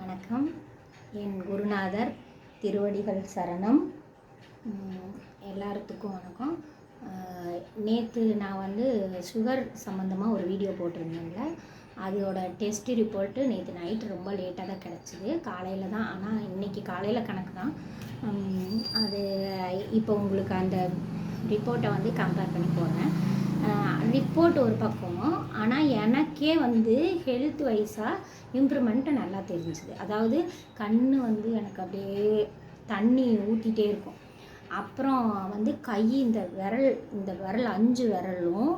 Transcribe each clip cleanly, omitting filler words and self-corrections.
வணக்கம். என் குருநாதர் திருவடிகள் சரணம். எல்லாத்துக்கும் வணக்கம். நேற்று நான் வந்து சுகர் சம்மந்தமாக ஒரு வீடியோ போட்டிருந்தேன்ல, அதோட டெஸ்ட் ரிப்போர்ட்டு நேற்று நைட்டு ரொம்ப லேட்டாக தான் கிடச்சிது. காலையில் தான், ஆனால் இன்றைக்கி காலையில் கணக்கு தான். அது இப்போ உங்களுக்கு அந்த ரிப்போர்ட்டை வந்து கம்பேர் பண்ணி போடுறேன். ரிப்போர்ட் ஒரு பக்கம், ஆனால் எனக்கே வந்து ஹெல்த் வைஸாக இம்ப்ரூவ்மெண்ட்டு நல்லா தெரிஞ்சுது. அதாவது கண் வந்து எனக்கு அப்படியே தண்ணி ஊற்றிட்டே இருக்கும். அப்புறம் வந்து கை இந்த விரல் 5 விரலும்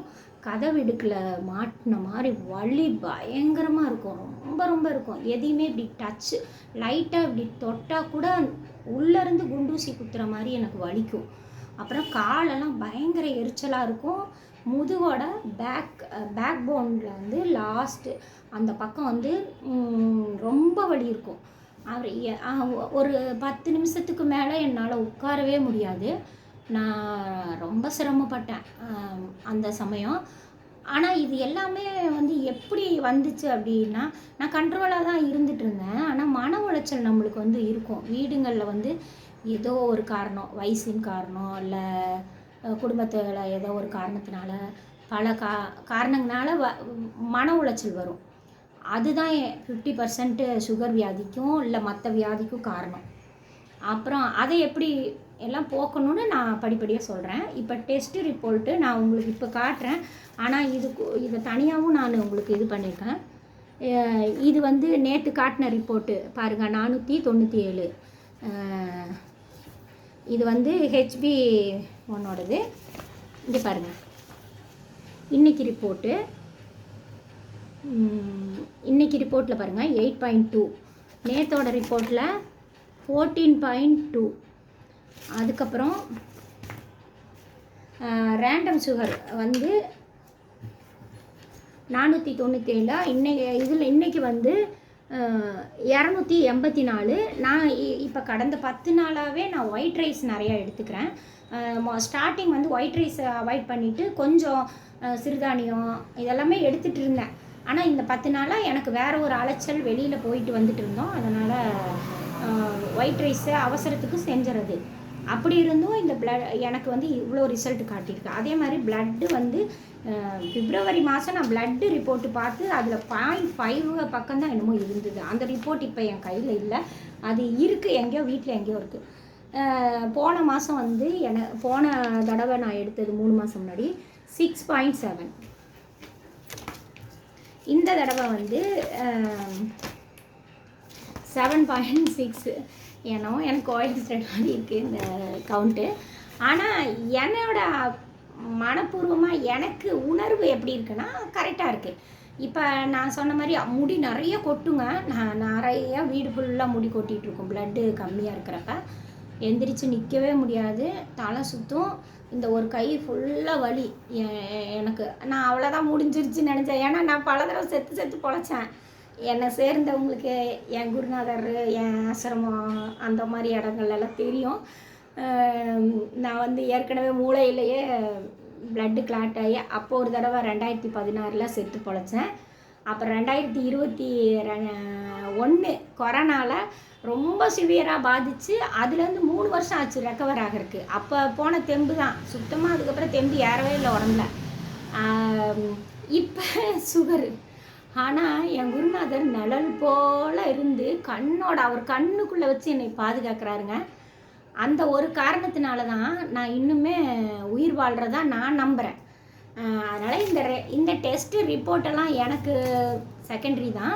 கதவிடுக்கில் மாட்டின மாதிரி வலி பயங்கரமாக இருக்கும். ரொம்ப ரொம்ப இருக்கும். எதையுமே இப்படி டச்சு லைட்டாக இப்படி தொட்டால் கூட உள்ளேருந்து குண்டூசி குத்துற மாதிரி எனக்கு வலிக்கும். அப்புறம் காலெல்லாம் பயங்கர எரிச்சலாக இருக்கும். முதுகோட பேக் போனில் வந்து லாஸ்ட்டு அந்த பக்கம் வந்து ரொம்ப வலி இருக்கும். ஒரு 10 நிமிஷத்துக்கு மேலே என்னால் உட்காரவே முடியாது. நான் ரொம்ப சிரமப்பட்டேன் அந்த சமயம். ஆனால் இது எல்லாமே வந்து எப்படி வந்துச்சு அப்படின்னா, நான் கண்ட்ரோலாக தான் இருந்துகிட்டு இருந்தேன். ஆனால் மன உளைச்சல் நம்மளுக்கு வந்து இருக்கும். வீடுங்களில் வந்து ஏதோ ஒரு காரணம், வயசின் காரணம், இல்லை குடும்பத்தில் ஏதோ ஒரு காரணத்தினால பல காரணங்களால மன உளைச்சல் வரும். அதுதான் 50% சுகர் வியாதிக்கும் இல்லை மற்ற வியாதிக்கும் காரணம். அப்புறம் அதை எப்படி எல்லாம் போக்கணும்னு நான் படிப்படியாக சொல்கிறேன். இப்போ டெஸ்ட்டு ரிப்போர்ட்டு நான் உங்களுக்கு இப்போ காட்டுறேன். ஆனால் இதை தனியாகவும் நான் உங்களுக்கு இது பண்ணியிருக்கேன். இது வந்து நேற்று காட்டின ரிப்போர்ட்டு பாருங்கள், 497. இது வந்து HB1ஓடது. இங்கே பாருங்கள், இன்றைக்கி ரிப்போர்ட்டில் பாருங்கள் 8.2, நேற்றோட ரிப்போர்ட்டில் 14.2. அதுக்கப்புறம் ரேண்டம் சுகர் வந்து 497. இன்றைக்கி வந்து 284. நான் இப்போ கடந்த 10 நாளாகவே நான் ஒயிட் ரைஸ் நிறையா எடுத்துக்கிறேன். ஸ்டார்டிங் வந்து ஒயிட் ரைஸை அவாய்ட் பண்ணிவிட்டு கொஞ்சம் சிறுதானியம் இதெல்லாமே எடுத்துகிட்டு இருந்தேன். ஆனால் இந்த 10 நாளாக எனக்கு வேறு ஒரு அலைச்சல், வெளியில் போயிட்டு வந்துட்டு இருந்தோம். அதனால் ஒயிட் ரைஸை அவசரத்துக்கு செஞ்சுறது. அப்படி இருந்தும் இந்த எனக்கு வந்து இவ்வளோ ரிசல்ட் காட்டியிருக்கு. அதே மாதிரி பிளட்டு வந்து பிப்ரவரி மாதம் நான் பிளட்டு ரிப்போர்ட்டு பார்த்து அதில் 0.5 பக்கம் தான் என்னமோ இருந்தது. அந்த ரிப்போர்ட் இப்போ என் கையில் இல்லை. அது இருக்குது எங்கேயோ, வீட்டில் எங்கேயோ இருக்குது. போன மாதம் வந்து போன தடவை நான் எடுத்தது 3 மாதம் முன்னாடி 6.7. இந்த தடவை வந்து 7.6. எனக்கு கோயின்சிடென்ட் மாதிரி இருக்குது இந்த கவுண்ட்டு. ஆனால் என்னோட மனப்பூர்வமாக எனக்கு உணர்வு எப்படி இருக்குன்னா கரெக்டாக இருக்குது. இப்போ நான் சொன்ன மாதிரி முடி நிறைய கொட்டுங்க. நான் நிறைய வீடு ஃபுல்லாக முடி கொட்டிகிட்ருக்கும். பிளட்டு கம்மியாக இருக்கிறப்ப எந்திரிச்சு நிற்கவே முடியாது, தலை சுற்றும். இந்த ஒரு கை ஃபுல்லாக வலி எனக்கு. நான் அவ்வளோதான் முடிஞ்சிருச்சுன்னு நினச்சேன். ஏன்னா நான் பல தடவை செத்து பொழைச்சேன். என்னை சேர்ந்தவங்களுக்கு என் குருநாதர், என் ஆசிரமம் அந்த மாதிரி இடங்கள்லாம் தெரியும். நான் வந்து ஏற்கனவே மூளையிலேயே பிளட்டு கிளாட் ஆகி அப்போ ஒரு தடவை 2016 செத்து பொழைச்சேன். அப்புறம் 2021 கொரோனாவில் ரொம்ப சிவியராக பாதித்து அதுலேருந்து 3 வருஷம் ஆச்சு ரெக்கவர் ஆகிறதுக்கு. அப்போ போன தெம்பு தான் சுத்தமாக. அதுக்கப்புறம் தெம்பு ஏறவே இல்லை உடம்புல. இப்போ சுகரு. ஆனால் என் குருநாதர் நிழல் போல் இருந்து அவர் கண்ணுக்குள்ளே வச்சு என்னை பாதுகாக்கிறாருங்க. அந்த ஒரு காரணத்தினால தான் நான் இன்னுமே உயிர் வாழ்கிறதா நான் நம்புகிறேன். அதனால் இந்த டெஸ்ட்டு ரிப்போர்ட்டெல்லாம் எனக்கு செகண்டரி தான்.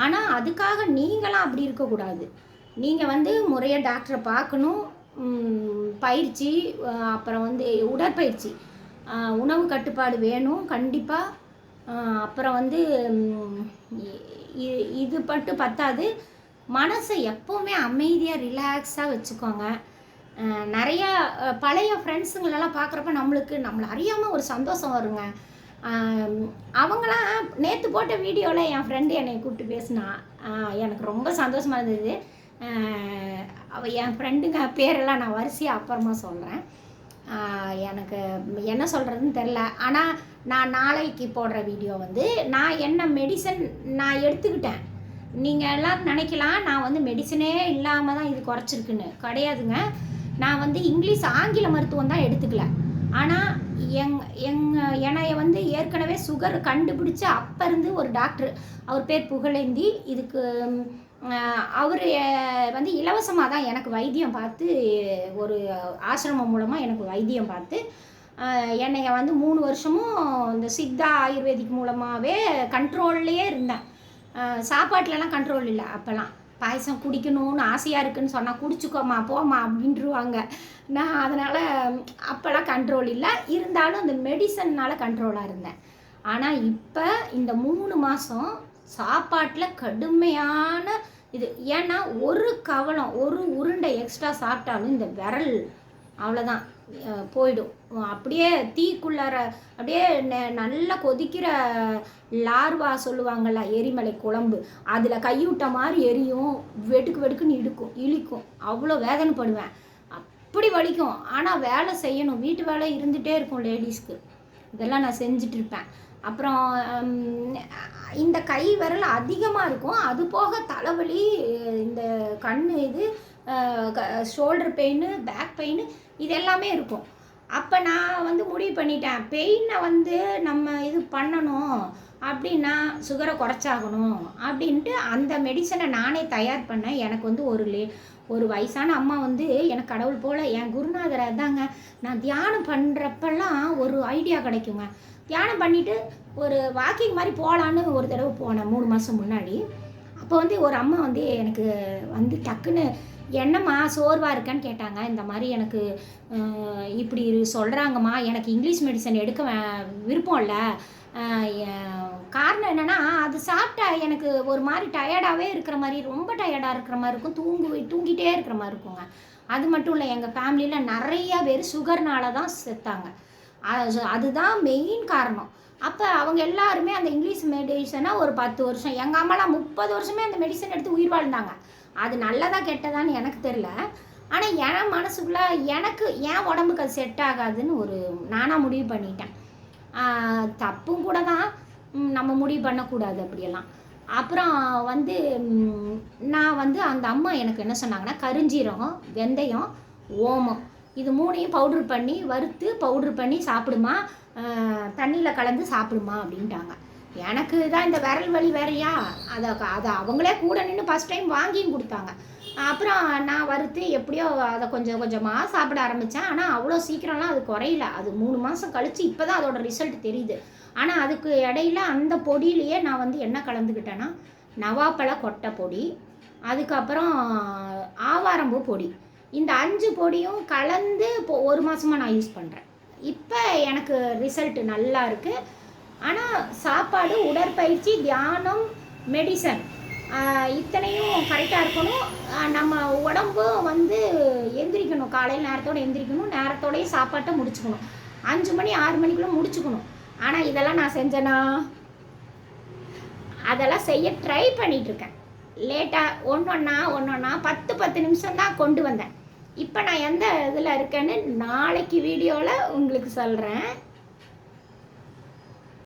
ஆனால் அதுக்காக நீங்களாம் அப்படி இருக்கக்கூடாது. நீங்கள் வந்து முறையாக டாக்டரை பார்க்கணும். பயிற்சி, அப்புறம் வந்து உடற்பயிற்சி, உணவு கட்டுப்பாடு வேணும் கண்டிப்பாக. அப்புறம் வந்து இது மட்டும் பத்தாது, மனசை எப்போவுமே அமைதியாக ரிலாக்ஸாக வச்சுக்கோங்க. நிறையா பழைய ஃப்ரெண்ட்ஸுங்களெல்லாம் பார்க்குறப்ப நம்மளை அறியாமல் ஒரு சந்தோஷம் வருங்க. அவங்களாம் நேற்று போட்ட வீடியோவில் என் ஃப்ரெண்டு என்னை கூப்பிட்டு பேசினா எனக்கு ரொம்ப சந்தோஷமாக இருந்தது. என் ஃப்ரெண்டுங்க பேரெல்லாம் நான் வரிசையாக அப்புறமா சொல்கிறேன். எனக்கு என்ன சொல்கிறதுன்னு தெரில. ஆனால் நான் நாளைக்கு போடுற வீடியோ வந்து நான் என்ன மெடிசன் நான் எடுத்துக்கிட்டேன். நீங்கள் எல்லாம் நினைக்கலாம் நான் வந்து மெடிசனே இல்லாமல் தான் இது குறைச்சிருக்குன்னு. கிடையாதுங்க. நான் வந்து இங்கிலீஷ் ஆங்கில மருத்துவம் தான் எடுத்துக்கல. ஆனால் என்னைய வந்து ஏற்கனவே சுகர் கண்டுபிடிச்சி அப்போ இருந்து ஒரு டாக்டர், அவர் பேர் புகழேந்தி. இதுக்கு அவர் வந்து இலவசமாக தான் எனக்கு வைத்தியம் பார்த்து, ஒரு ஆசிரமம் மூலமாக எனக்கு வைத்தியம் பார்த்து என்னைய வந்து 3 வருஷமும் இந்த சித்தா ஆயுர்வேதிக் மூலமாகவே கண்ட்ரோல்லையே இருந்தேன். சாப்பாட்டிலலாம் கண்ட்ரோல் இல்லை. அப்போல்லாம் பாயசம் குடிக்கணும்னு ஆசையாக இருக்குதுன்னு சொன்னால் குடிச்சிக்கோமா போமா அப்படின்ட்டுருவாங்க. நான் அதனால் அப்போல்லாம் கண்ட்ரோல் இல்லை. இருந்தாலும் அந்த மெடிசன்னால் கண்ட்ரோலாக இருந்தேன். ஆனால் இப்போ இந்த 3 மாதம் சாப்பாட்டில் கடுமையான இது. ஏன்னா ஒரு கவலம், ஒரு உருண்டை எக்ஸ்ட்ரா சாப்பிட்டாலும் இந்த விரல் அவ்வளோதான் போயிடும். அப்படியே தீக்குள்ளார அப்படியே நல்லா கொதிக்கிற லார்வா சொல்லுவாங்கள்ல, எரிமலை குழம்பு, அதில் கைவிட்ட மாதிரி எரியும், வெட்டுக்கு வெட்டுக்குன்னு இழுக்கும். அவ்வளோ வேதனைப்படுவேன், அப்படி வலிக்கும். ஆனால் வேலை செய்யணும், வீட்டு வேலை இருந்துகிட்டே இருக்கும் லேடிஸ்க்கு. இதெல்லாம் நான் செஞ்சிட்ருப்பேன். அப்புறம் இந்த கை விரல் அதிகமாக இருக்கும். அது போக தலைவலி, இந்த கண் இது, ஷோல்டர் பெயின், பேக் பெயின், இது எல்லாமே இருக்கும். அப்போ நான் வந்து முடிவு பண்ணிட்டேன், பெயினை வந்து நம்ம இது பண்ணணும் அப்படின்னா சுகரை குறைச்சாகணும் அப்படின்ட்டு அந்த மெடிசனை நானே தயார் பண்ணேன். எனக்கு வந்து ஒரு வயசான அம்மா வந்து எனக்கு கடவுள் போல் என் குருநாதரை தாங்க. நான் தியானம் பண்ணுறப்பெல்லாம் ஒரு ஐடியா கிடைக்குங்க. தியானம் பண்ணிவிட்டு ஒரு வாக்கிங் மாதிரி போகலான்னு ஒரு தடவை போனேன் 3 மாதம் முன்னாடி. அப்போ வந்து ஒரு அம்மா வந்து எனக்கு வந்து டக்குன்னு என்னம்மா சோர்வாக இருக்கேன்னு கேட்டாங்க. இந்த மாதிரி எனக்கு இப்படி சொல்கிறாங்கம்மா, எனக்கு இங்கிலீஷ் மெடிசன் எடுக்க விருப்பம் இல்லை. காரணம் என்னென்னா அது சாப்பிட்டா எனக்கு ஒரு மாதிரி டயர்டாகவே இருக்கிற மாதிரி, ரொம்ப டயர்டாக இருக்கிற மாதிரி இருக்கும், தூங்கிட்டே இருக்கிற மாதிரி இருக்குங்க. அது மட்டும் இல்லை, எங்கள் ஃபேமிலியில் நிறையா பேர் சுகர்னால தான் செத்தாங்க. அதுதான் மெயின் காரணம். அப்போ அவங்க எல்லாருமே அந்த இங்கிலீஷ் மெடிசனை ஒரு 10 வருஷம், எங்கள் அம்மாலாம் 30 வருஷமே அந்த மெடிசன் எடுத்து உயிர் வாழ்ந்தாங்க. அது நல்லதா கெட்டதான்னு எனக்கு தெரில. ஆனால் என் மனசுக்குள்ளே எனக்கு என் உடம்புக்கு அது செட் ஆகாதுன்னு நானாக முடிவு பண்ணிட்டேன். தப்பும் கூட தான், நம்ம முடிவு பண்ணக்கூடாது அப்படியெல்லாம். அப்புறம் வந்து நான் வந்து அந்த அம்மா எனக்கு என்ன சொன்னாங்கன்னா, கருஞ்சீரகம், வெந்தயம், ஓமம், இது 3ஐயும் பவுட்ரு பண்ணி வறுத்து பவுட்ரு பண்ணி சாப்பிடுமா, தண்ணியில் கலந்து சாப்பிடுமா அப்படின்ட்டாங்க. எனக்கு தான் இந்த விரல் வலி வேறையா, அதை அவங்களே கூட நின்று ஃபஸ்ட் டைம் வாங்கியும் கொடுத்தாங்க. அப்புறம் நான் வறுத்து எப்படியோ அதை கொஞ்சம் கொஞ்சமாக சாப்பிட ஆரம்பித்தேன். ஆனால் அவ்வளோ சீக்கிரம்லாம் அது குறையில. அது 3 மாதம் கழித்து இப்போ தான் அதோட ரிசல்ட் தெரியுது. ஆனால் அதுக்கு இடையில அந்த பொடியிலையே நான் வந்து என்ன கலந்துக்கிட்டேன்னா, நவாப்பழ கொட்டை பொடி, அதுக்கப்புறம் ஆவாரம்பூ பொடி, இந்த 5 பொடியும் கலந்து இப்போ 1 மாதமாக நான் யூஸ் பண்ணுறேன். இப்போ எனக்கு ரிசல்ட் நல்லா இருக்குது. ஆனால் சாப்பாடு, உடற்பயிற்சி, தியானம், மெடிசன் இத்தனையும் கரெக்டாக இருக்கணும். நம்ம உடம்பு வந்து எந்திரிக்கணும், காலையில் நேரத்தோடு எந்திரிக்கணும், நேரத்தோடையே சாப்பாட்டை முடிச்சுக்கணும், 5 மணி 6 மணிக்குள்ளே முடிச்சுக்கணும். ஆனால் இதெல்லாம் நான் செஞ்சேன்னா, அதெல்லாம் செய்ய ட்ரை பண்ணிகிட்ருக்கேன். லேட்டாக ஒன்றொன்னா 10 நிமிஷம் தான் கொண்டு வந்தேன். இப்போ நான் எந்த இதில் இருக்கேன்னு நாளைக்கு வீடியோவில் உங்களுக்கு சொல்கிறேன்.